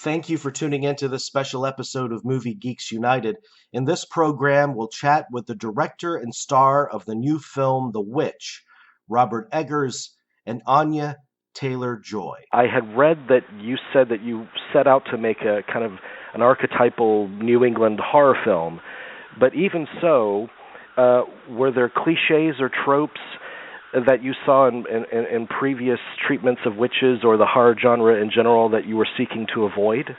Thank you for tuning in to this special episode of Movie Geeks United. In this program, we'll chat with the director and star of the new film The Witch, Robert Eggers and Anya Taylor-Joy. I had read that you said that you set out to make a kind of an archetypal New England horror film, but even so, were there cliches or tropes that you saw in previous treatments of witches or the horror genre in general that you were seeking to avoid?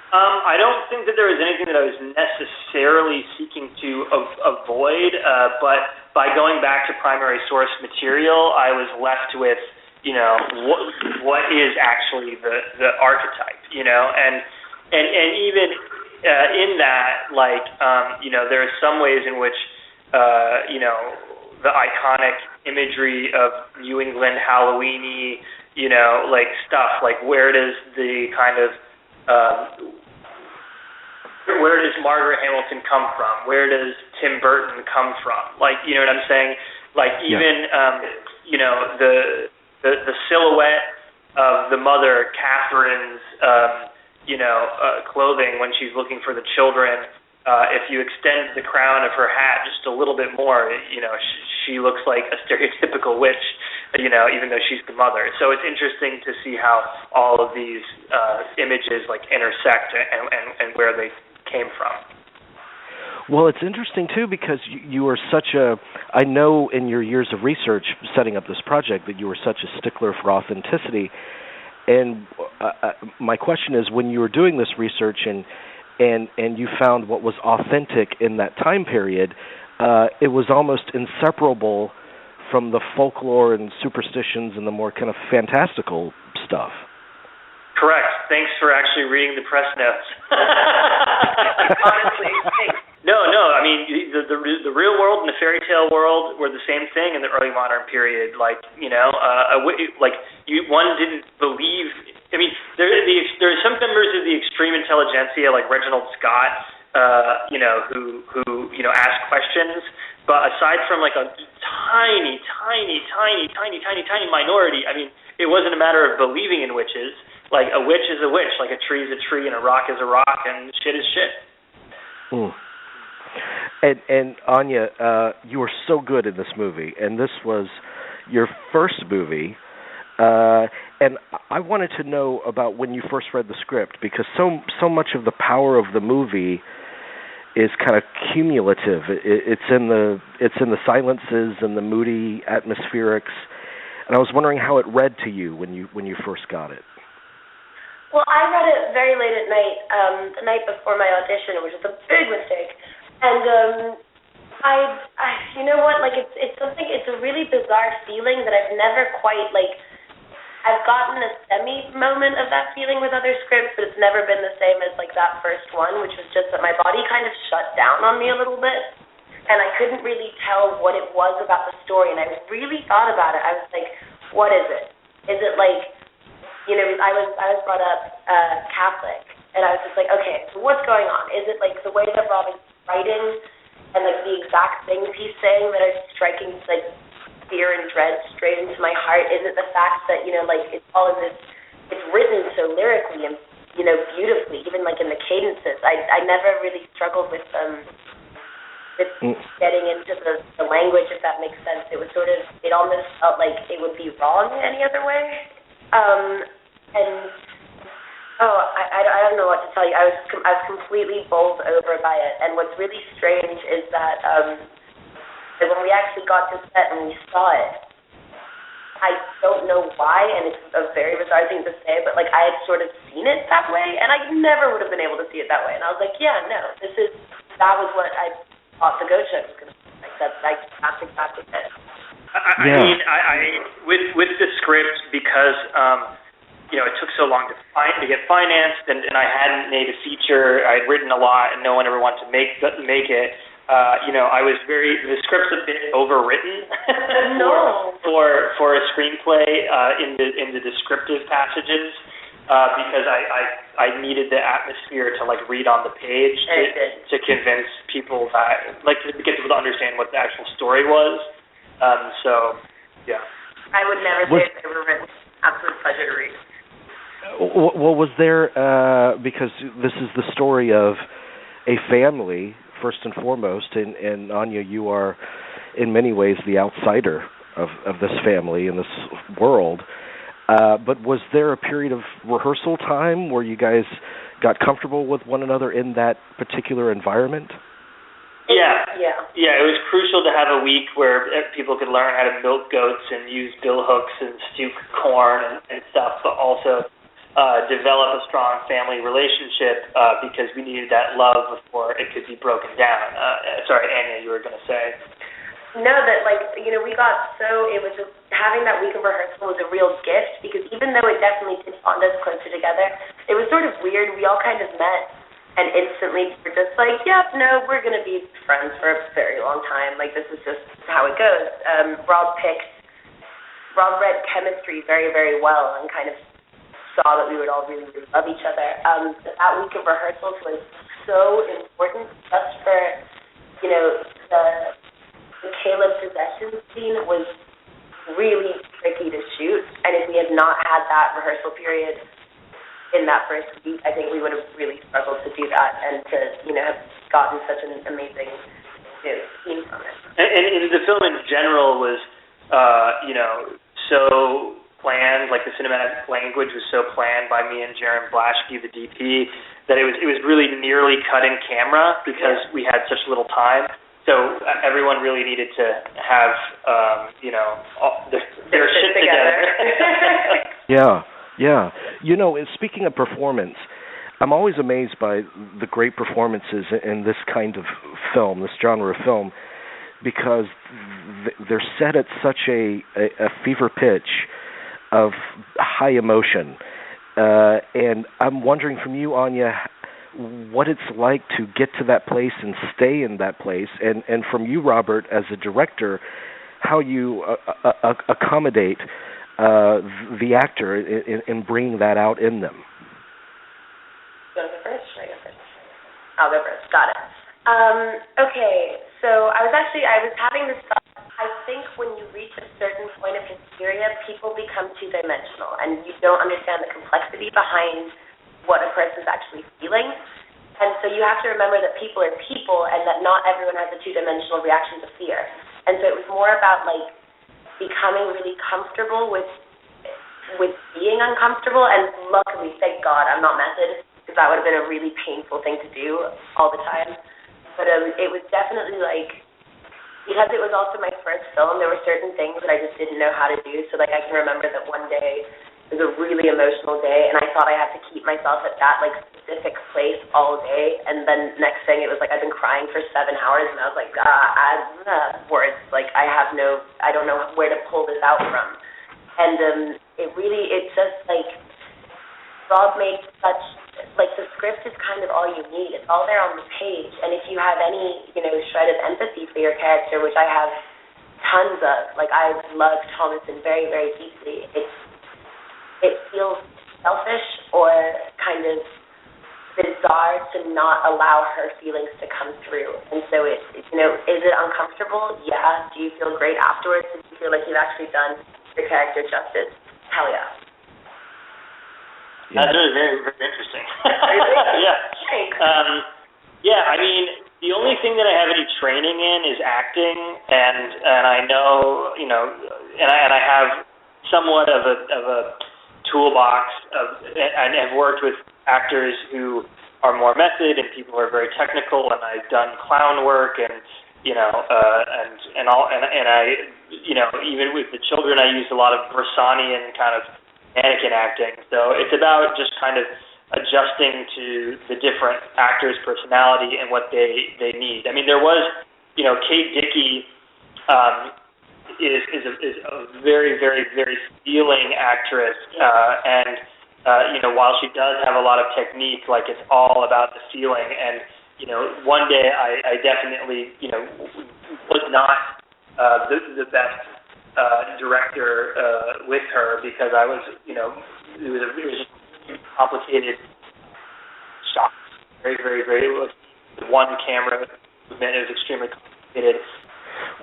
I don't think that there was anything that I was necessarily seeking to avoid, but by going back to primary source material, I was left with, what is actually the archetype, and even in that, there are some ways in which, the iconic imagery of New England Halloween-y, stuff, where does the kind of, where does Margaret Hamilton come from? Where does Tim Burton come from? You know what I'm saying? Even, the silhouette of the mother, Catherine's, clothing when she's looking for the children, if you extend the crown of her hat just a little bit more, she looks like a stereotypical witch, even though she's the mother. So it's interesting to see how all of these images intersect and where they came from. Well, it's interesting, too, because you are I know in your years of research setting up this project that you were such a stickler for authenticity. And my question is, when you were doing this research and you found what was authentic in that time period, it was almost inseparable from the folklore and superstitions and the more kind of fantastical stuff. Correct. Thanks for actually reading the press notes. Honestly, thanks. No. I mean, the real world and the fairy tale world were the same thing in the early modern period. One didn't believe. I mean, there are some members of the extreme intelligentsia, like Reginald Scott, who ask questions. But aside from a tiny minority, I mean, it wasn't a matter of believing in witches. A witch is a witch, a tree is a tree, and a rock is a rock, and shit is shit. Mm. And Anya, you were so good in this movie, and this was your first movie. And I wanted to know about when you first read the script, because so much of the power of the movie is kind of cumulative. It's in the silences and the moody atmospherics. And I was wondering how it read to you when you first got it. Well, I read it very late at night, the night before my audition, which was a big mistake. And I you know what? It's a really bizarre feeling that I've never quite I've gotten a semi-moment of that feeling with other scripts, but it's never been the same as that first one, which was just that my body kind of shut down on me a little bit, and I couldn't really tell what it was about the story, and I really thought about it. I was like, what is it? Is it I was brought up Catholic, and I was just like, okay, so what's going on? Is it the way that Robin's writing and the exact things he's saying that are striking fear and dread straight into my heart? Is it the fact that it's all in this, it's written so lyrically and beautifully, even in the cadences. I never really struggled with getting into the language, if that makes sense. It was it almost felt like it would be wrong any other way. I don't know what to tell you. I was completely bowled over by it. And what's really strange is that when we actually got to set and we saw it, I don't know why, and it's a very bizarre thing to say, but I had sort of seen it that way, and I never would have been able to see it that way. And I was like, yeah, no, that was what I thought the ghost show was going to be like. That's exactly it. I mean, with the script, because it took so long to get financed, and I hadn't made a feature. I had written a lot, and no one ever wanted to make it. The script's a bit overwritten for a screenplay in the descriptive passages, because I needed the atmosphere to read on the page to convince people that to get people to understand what the actual story was. Yeah. I would never say it's overwritten. Absolute pleasure to read. Well, was there, because this is the story of a family, first and foremost, and Anya, you are in many ways the outsider of this family and this world. But was there a period of rehearsal time where you guys got comfortable with one another in that particular environment? Yeah. It was crucial to have a week where people could learn how to milk goats and use bill hooks and stew corn and stuff, but also develop a strong family relationship because we needed that love before it could be broken down. Sorry, Anya, you were going to say. No, that we got having that week of rehearsal was a real gift because even though it definitely did bond us closer together, it was sort of weird. We all kind of met and instantly were just like, yep, no, we're going to be friends for a very long time. Like, this is just how it goes. Rob read chemistry very, very well and kind of saw that we would all really, really love each other. That week of rehearsals was so important just for, the Caleb possession scene was really tricky to shoot, and if we had not had that rehearsal period in that first week, I think we would have really struggled to do that and to, have gotten such an amazing scene from it. And the film in general was, so planned, like the cinematic language was so planned by me and Jaron Blaschke, the DP, that it was really nearly cut in camera because we had such little time. So everyone really needed to have, their shit together. Yeah. And speaking of performance, I'm always amazed by the great performances in this kind of film, this genre of film, because they're set at such a fever pitch of high emotion. And I'm wondering from you, Anya, what it's like to get to that place and stay in that place, and from you, Robert, as a director, how you accommodate the actor in bringing that out in them. You want to go first? Should I go first? I'll go first. Got it. Okay, so I was having this thought. I think when you reach a certain point of hysteria, people become two-dimensional, and you don't understand the complexity behind what a person's actually feeling. And so you have to remember that people are people and that not everyone has a two-dimensional reaction to fear. And so it was more about, becoming really comfortable with being uncomfortable. And luckily, thank God, I'm not method, because that would have been a really painful thing to do all the time. But it was definitely, because it was also my first film, there were certain things that I just didn't know how to do. So, I can remember that one day, it was a really emotional day, and I thought I had to keep myself at that, specific place all day, and then next thing, it was I've been crying for 7 hours, and I was like, words, I don't know where to pull this out from. And it's just, Rob made such, the script is kind of all you need. It's all there on the page, and if you have any, shred of empathy for your character, which I have tons of, I love Thomasin very, very deeply, it feels selfish or kind of bizarre to not allow her feelings to come through. And so is it uncomfortable? Yeah. Do you feel great afterwards? Do you feel like you've actually done your character justice? Hell yeah. That's really very, very interesting. Yeah. Thanks. I mean, the only thing that I have any training in is acting, and I know, and I have somewhat of a toolbox and have worked with actors who are more method and people who are very technical, and I've done clown work and I even with the children I used a lot of Bersanian kind of mannequin acting. So it's about just kind of adjusting to the different actors' personality and what they need. I mean, there was, Kate Dickey is a very, very, very feeling actress, and while she does have a lot of technique, it's all about the feeling. And one day I definitely was not the best director with her because I was it was just complicated shot, very, very, very one camera movement. It was extremely complicated.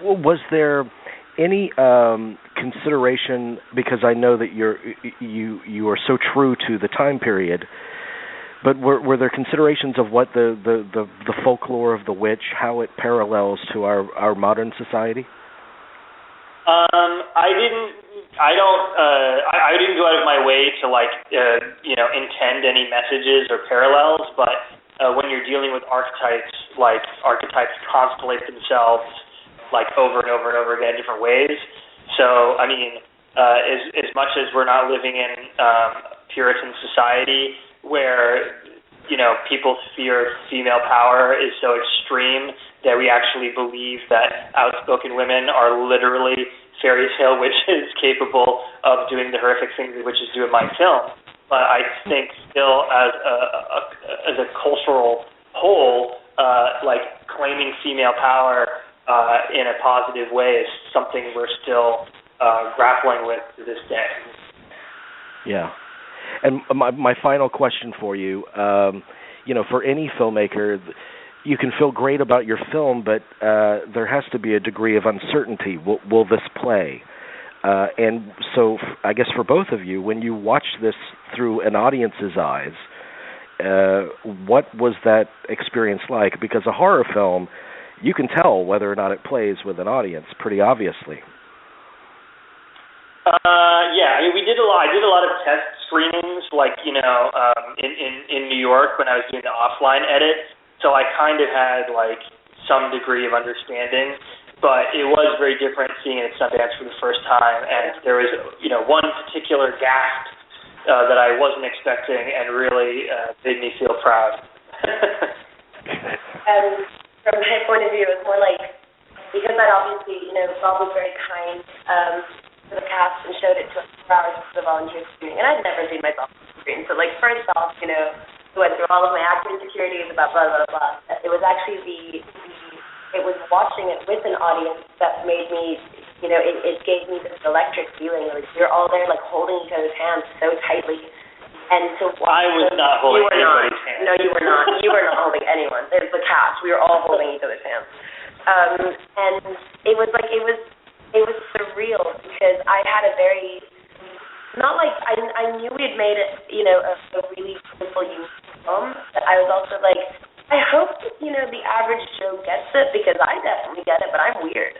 Well, was there any consideration, because I know that you are so true to the time period, but were there considerations of what the folklore of the witch, how it parallels to our modern society? I didn't go out of my way to intend any messages or parallels, but when you're dealing with archetypes, like archetypes constellate themselves like over and over and over again in different ways. So I mean, as much as we're not living in Puritan society where people's fear of female power is so extreme that we actually believe that outspoken women are literally fairy tale witches capable of doing the horrific things that witches do in my film. But I think still as a cultural whole, claiming female power in a positive way is something we're still grappling with to this day. Yeah. And my final question for you, for any filmmaker, you can feel great about your film, but there has to be a degree of uncertainty. Will this play? And so I guess for both of you, when you watch this through an audience's eyes, what was that experience like? Because a horror film, you can tell whether or not it plays with an audience pretty obviously. Yeah, I mean, I did a lot of test screenings, in New York when I was doing the offline edit. So I kind of had some degree of understanding, but it was very different seeing it at Sundance for the first time. And there was, one particular gasp that I wasn't expecting, and really made me feel proud. And from my point of view, it's more because I'd obviously, Bob was very kind to the cast and showed it to us for hours of the volunteer screening, and I'd never seen myself screen. So first off, we went through all of my acting insecurities about blah blah blah. It was actually it was watching it with an audience that made me, it gave me this electric feeling. We were all there holding each other's hands so tightly, and to watch. I was not holding anybody's hand. No, you were not. You were not holding anyone. There's the cast. We were all holding each other's hands, and it was it was surreal because I had a very, not I knew we had made it, a really beautiful, unique film, but I was also I hope that, the average Joe gets it, because I definitely get it, but I'm weird.